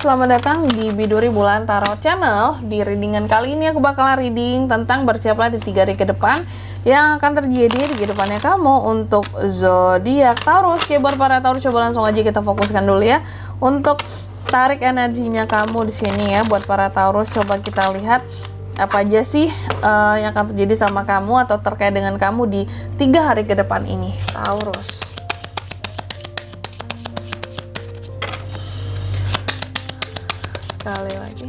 selamat datang di Biduri Bulan Tarot Channel. Di readingan kali ini aku bakalan reading tentang bersiaplah di 3 hari ke depan yang akan terjadi di kehidupannya kamu untuk zodiak Taurus. Oke, buat para Taurus coba langsung aja kita fokuskan dulu ya untuk tarik energinya kamu di sini ya. Buat para Taurus coba kita lihat apa aja sih yang akan terjadi sama kamu atau terkait dengan kamu di 3 hari ke depan ini, Taurus. Sekali lagi.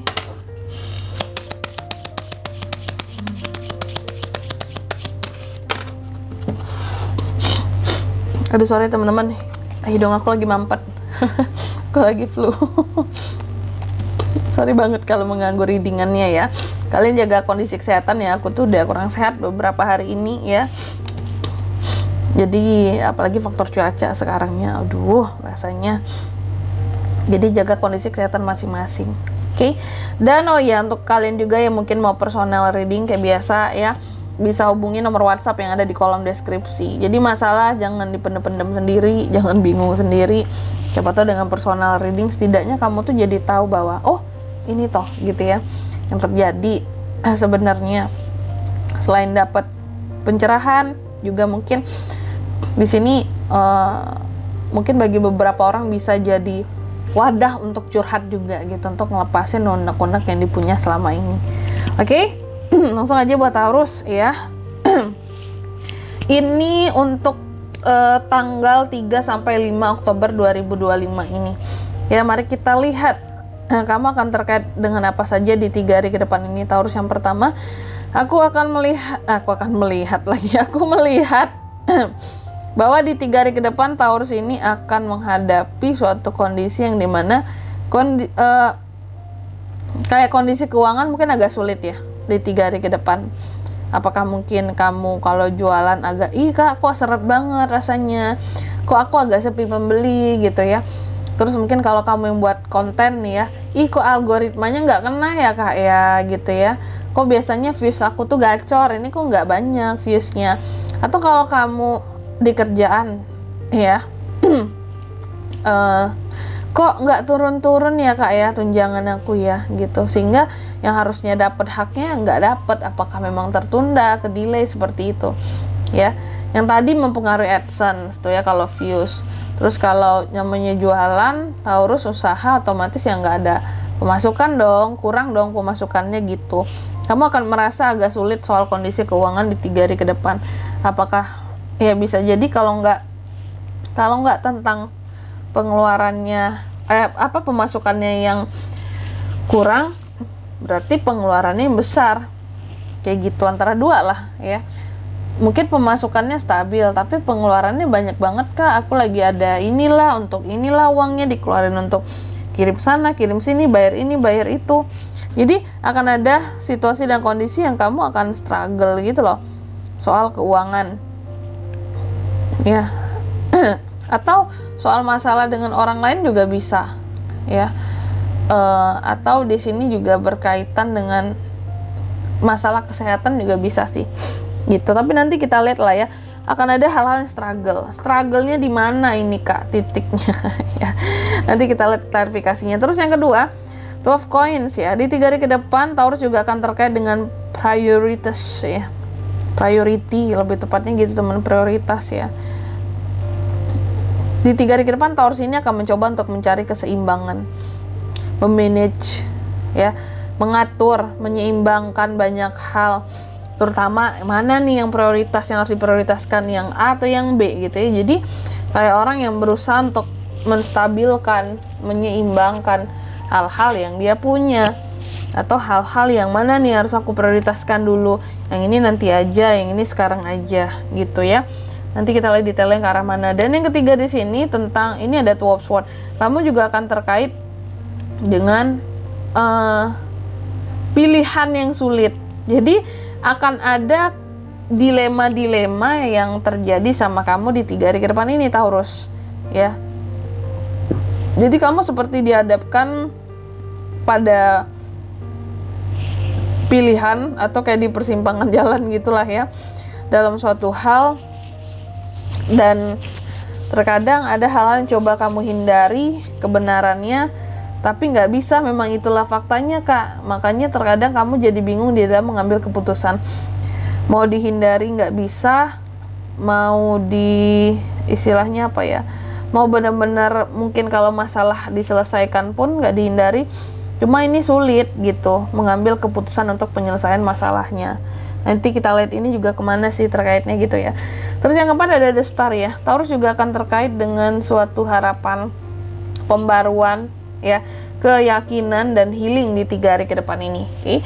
Aduh sorry teman-teman, hidung aku lagi mampet. Aku lagi flu. Sorry banget kalau mengganggu readingannya ya. Kalian jaga kondisi kesehatan ya. Aku tuh udah kurang sehat beberapa hari ini ya. Jadi apalagi faktor cuaca sekarangnya, aduh rasanya. Jadi jaga kondisi kesehatan masing-masing. Oke. Dan oh ya, untuk kalian juga yang mungkin mau personal reading kayak biasa ya, bisa hubungi nomor WhatsApp yang ada di kolom deskripsi. Jadi masalah jangan dipendem-pendem sendiri, jangan bingung sendiri. Siapa tahu dengan personal reading setidaknya kamu tuh jadi tahu bahwa oh, ini toh gitu ya yang terjadi. Sebenarnya selain dapat pencerahan juga mungkin di sini mungkin bagi beberapa orang bisa jadi wadah untuk curhat juga gitu, untuk ngelepasin unek-unek yang dipunya selama ini. Oke, langsung aja buat Taurus ya. Ini untuk tanggal 3 sampai 5 Oktober 2025 ini. Ya, mari kita lihat kamu akan terkait dengan apa saja di 3 hari ke depan ini, Taurus. Yang pertama, aku melihat bahwa di 3 hari ke depan Taurus ini akan menghadapi suatu kondisi yang dimana kayak kondisi keuangan mungkin agak sulit ya di 3 hari ke depan. Apakah mungkin kamu kalau jualan agak, kak kok seret banget rasanya, kok aku agak sepi pembeli gitu ya. Terus mungkin kalau kamu yang buat konten nih ya, kok algoritmanya nggak kena ya kak ya gitu ya, kok biasanya views aku tuh gacor, ini kok nggak banyak viewsnya. Atau kalau kamu di kerjaan ya kok nggak turun-turun ya kak ya tunjangan aku ya gitu, sehingga yang harusnya dapat haknya nggak dapat. Apakah memang tertunda, ke delay seperti itu ya, yang tadi mempengaruhi AdSense tuh ya kalau views. Terus kalau namanya jualan Taurus usaha, otomatis yang nggak ada pemasukan dong, kurang dong pemasukannya gitu. Kamu akan merasa agak sulit soal kondisi keuangan di 3 hari ke depan. Apakah ya bisa jadi kalau nggak tentang pengeluarannya pemasukannya yang kurang, berarti pengeluarannya yang besar kayak gitu, antara dua lah ya. Mungkin pemasukannya stabil tapi pengeluarannya banyak banget kak, aku lagi ada inilah, untuk inilah uangnya dikeluarin untuk kirim sana kirim sini, bayar ini bayar itu. Jadi akan ada situasi dan kondisi yang kamu akan struggle gitu loh soal keuangan ya. Atau soal masalah dengan orang lain juga bisa ya. Atau di sini juga berkaitan dengan masalah kesehatan juga bisa sih gitu. Tapi nanti kita lihat lah ya, akan ada hal-hal yang struggle-nya di mana ini kak titiknya ya. Nanti kita lihat klarifikasinya. Terus yang kedua, 12 coins ya. Di 3 hari ke depan Taurus juga akan terkait dengan prioritas ya. Priority lebih tepatnya gitu teman, prioritas ya. Di 3 hari ke depan Taurus ini akan mencoba untuk mencari keseimbangan, memanage ya, mengatur, menyeimbangkan banyak hal, terutama mana nih yang prioritas, yang harus diprioritaskan, yang A atau yang B gitu ya. Jadi kayak orang yang berusaha untuk menstabilkan, menyeimbangkan hal-hal yang dia punya, atau hal-hal yang mana nih harus aku prioritaskan dulu, yang ini nanti aja, yang ini sekarang aja gitu ya. Nanti kita lihat detailnya ke arah mana. Dan yang ketiga di sini tentang ini ada 12 sword. Kamu juga akan terkait dengan pilihan yang sulit. Jadi akan ada dilema-dilema yang terjadi sama kamu di 3 hari ke depan ini Taurus ya. Jadi kamu seperti dihadapkan pada pilihan atau kayak di persimpangan jalan gitulah ya dalam suatu hal. Dan terkadang ada hal-hal yang coba kamu hindari kebenarannya, Tapi nggak bisa, memang itulah faktanya Kak. Makanya terkadang kamu jadi bingung di dalam mengambil keputusan. Mau dihindari nggak bisa, mau istilahnya apa ya, mau benar-benar mungkin kalau masalah diselesaikan pun nggak dihindari. Cuma ini sulit gitu mengambil keputusan untuk penyelesaian masalahnya. Nanti kita lihat ini juga kemana sih terkaitnya gitu ya. Terus yang keempat ada The Star ya. Taurus juga akan terkait dengan suatu harapan, pembaruan ya, keyakinan dan healing di 3 hari ke depan ini. Oke.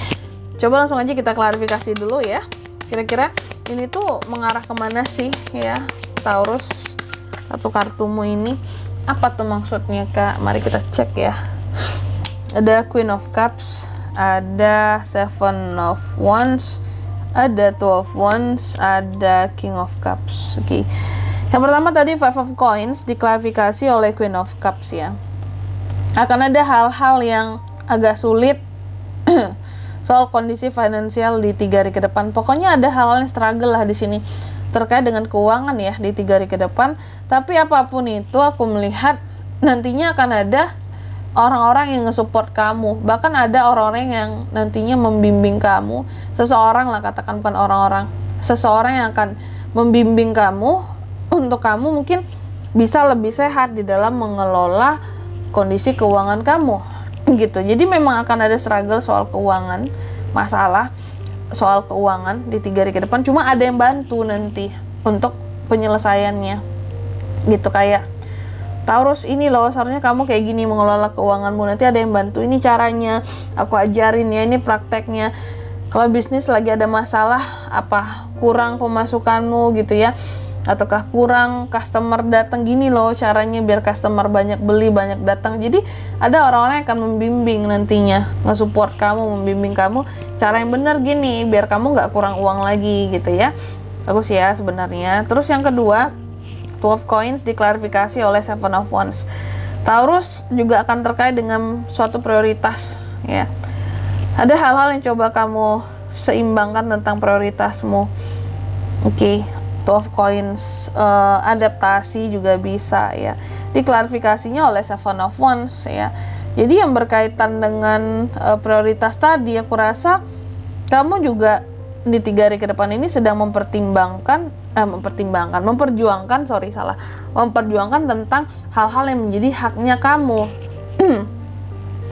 Coba langsung aja kita klarifikasi dulu ya. Kira-kira ini tuh mengarah kemana sih ya Taurus, atau kartumu ini? Apa tuh maksudnya Kak? Mari kita cek ya. Ada Queen of Cups, ada Seven of Wands, ada Two of Wands, ada King of Cups. Oke. Yang pertama tadi Five of Coins diklarifikasi oleh Queen of Cups ya. Akan ada hal-hal yang agak sulit soal kondisi finansial di 3 hari ke depan. Pokoknya ada hal-hal yang struggle lah di sini terkait dengan keuangan ya di 3 hari ke depan. Tapi apapun itu, aku melihat nantinya akan ada orang-orang yang nge-support kamu. Bahkan ada orang-orang yang nantinya membimbing kamu. Seseorang lah, katakan bukan orang-orang, seseorang yang akan membimbing kamu untuk kamu mungkin bisa lebih sehat di dalam mengelola kondisi keuangan kamu gitu. Jadi memang akan ada struggle soal keuangan, masalah soal keuangan di 3 hari ke depan. Cuma ada yang bantu nanti untuk penyelesaiannya gitu. Kayak Taurus, ini loh seharusnya kamu kayak gini mengelola keuanganmu, nanti ada yang bantu, ini caranya aku ajarin ya, ini prakteknya. Kalau bisnis lagi ada masalah, apa kurang pemasukanmu gitu ya, ataukah kurang customer datang, gini loh caranya biar customer banyak beli, banyak datang. Jadi ada orang-orang yang akan membimbing nantinya, nge-support kamu, membimbing kamu cara yang benar gini biar kamu nggak kurang uang lagi gitu ya. Bagus ya sebenarnya. Terus yang kedua, Two of Coins diklarifikasi oleh Seven of Wands. Taurus juga akan terkait dengan suatu prioritas ya. Ada hal-hal yang coba kamu seimbangkan tentang prioritasmu. Oke. Two of Coins, adaptasi juga bisa ya. Diklarifikasinya oleh Seven of Wands ya. Jadi yang berkaitan dengan prioritas tadi, aku rasa kamu juga di 3 hari ke depan ini sedang memperjuangkan tentang hal-hal yang menjadi haknya kamu.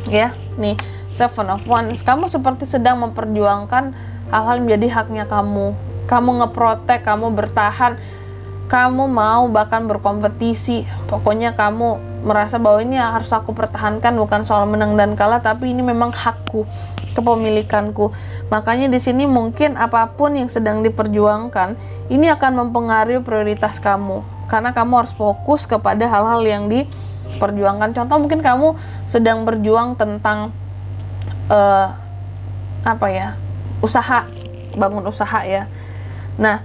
Ya, nih Seven of Wands, kamu seperti sedang memperjuangkan hal-hal yang menjadi haknya kamu. Kamu ngeprotek, kamu bertahan, kamu mau bahkan berkompetisi. Pokoknya kamu merasa bahwa ini harus aku pertahankan, bukan soal menang dan kalah, tapi ini memang hakku, kepemilikanku. Makanya di sini mungkin apapun yang sedang diperjuangkan ini akan mempengaruhi prioritas kamu, karena kamu harus fokus kepada hal-hal yang diperjuangkan. Contoh mungkin kamu sedang berjuang tentang usaha, bangun usaha ya. Nah,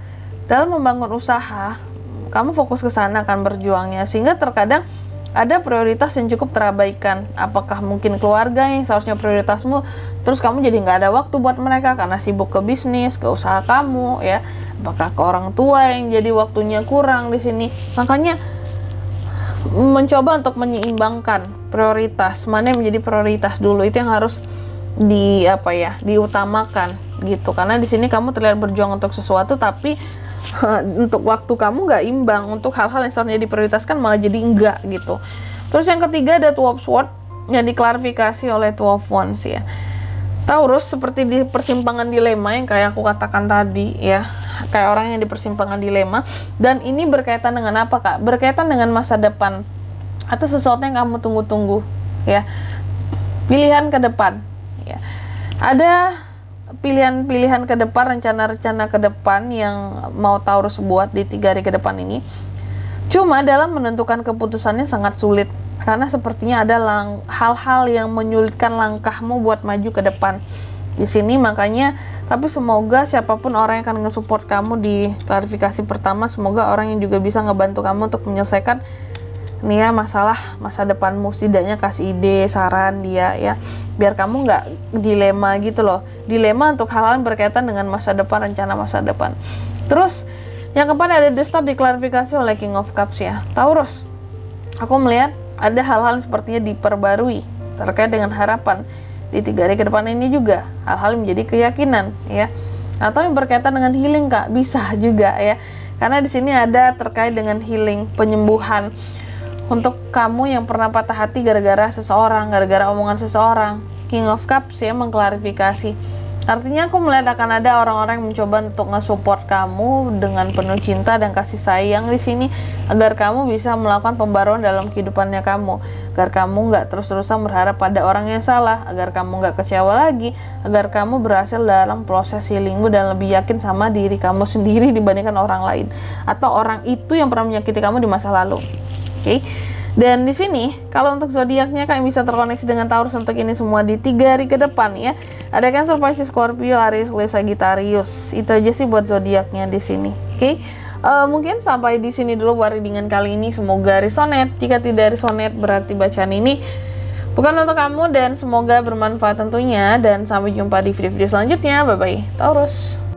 dalam membangun usaha kamu fokus ke sana kan berjuangnya, sehingga terkadang ada prioritas yang cukup terabaikan. Apakah mungkin keluarga yang seharusnya prioritasmu, terus kamu jadi nggak ada waktu buat mereka karena sibuk ke bisnis, ke usaha kamu ya. Apakah ke orang tua yang jadi waktunya kurang di sini. Makanya mencoba untuk menyeimbangkan prioritas, mana yang menjadi prioritas dulu, itu yang harus diutamakan gitu. Karena di sini kamu terlihat berjuang untuk sesuatu, tapi untuk waktu kamu nggak imbang, untuk hal-hal yang seharusnya diprioritaskan malah jadi enggak gitu. Terus yang ketiga ada Two of Swords yang diklarifikasi oleh Two of Wands ya. Taurus seperti di persimpangan dilema yang kayak aku katakan tadi ya, kayak orang yang di persimpangan dilema. Dan ini berkaitan dengan apa Kak? Berkaitan dengan masa depan atau sesuatu yang kamu tunggu-tunggu ya, pilihan ke depan ya. Ada pilihan-pilihan ke depan, rencana-rencana ke depan yang mau Taurus buat di 3 hari ke depan ini. Cuma dalam menentukan keputusannya sangat sulit, karena sepertinya ada hal-hal yang menyulitkan langkahmu buat maju ke depan di sini. Makanya, tapi semoga siapapun orang yang akan nge-support kamu di klarifikasi pertama, semoga orang yang juga bisa ngebantu kamu untuk menyelesaikan nih ya masalah masa depanmu, setidaknya kasih ide, saran dia ya, biar kamu nggak dilema gitu loh, dilema untuk hal-hal berkaitan dengan masa depan, rencana masa depan. Terus yang keempat ada The Star diklarifikasi oleh King of Cups ya. Taurus, aku melihat ada hal-hal sepertinya diperbarui terkait dengan harapan. Di 3 hari ke depan ini juga hal-hal menjadi keyakinan ya. Atau yang berkaitan dengan healing Kak, bisa juga ya. Karena di sini ada terkait dengan healing, penyembuhan untuk kamu yang pernah patah hati gara-gara seseorang, gara-gara omongan seseorang. King of Cups ya, mengklarifikasi. Artinya aku melihat akan ada orang-orang yang mencoba untuk nge-support kamu dengan penuh cinta dan kasih sayang di sini, agar kamu bisa melakukan pembaruan dalam kehidupannya kamu, agar kamu nggak terus-terusan berharap pada orang yang salah, agar kamu nggak kecewa lagi, agar kamu berhasil dalam proses healingmu dan lebih yakin sama diri kamu sendiri dibandingkan orang lain atau orang itu yang pernah menyakiti kamu di masa lalu. Oke. Dan di sini kalau untuk zodiaknya kalian bisa terkoneksi dengan Taurus untuk ini semua di 3 hari ke depan ya. Ada Cancer, Pisces, Scorpio, Aries, Leo, Sagittarius. Itu aja sih buat zodiaknya di sini. Oke. Mungkin sampai di sini dulu buat readingan kali ini. Semoga resonate. Jika tidak resonate berarti bacaan ini bukan untuk kamu, dan semoga bermanfaat tentunya, dan sampai jumpa di video-video selanjutnya. Bye bye Taurus.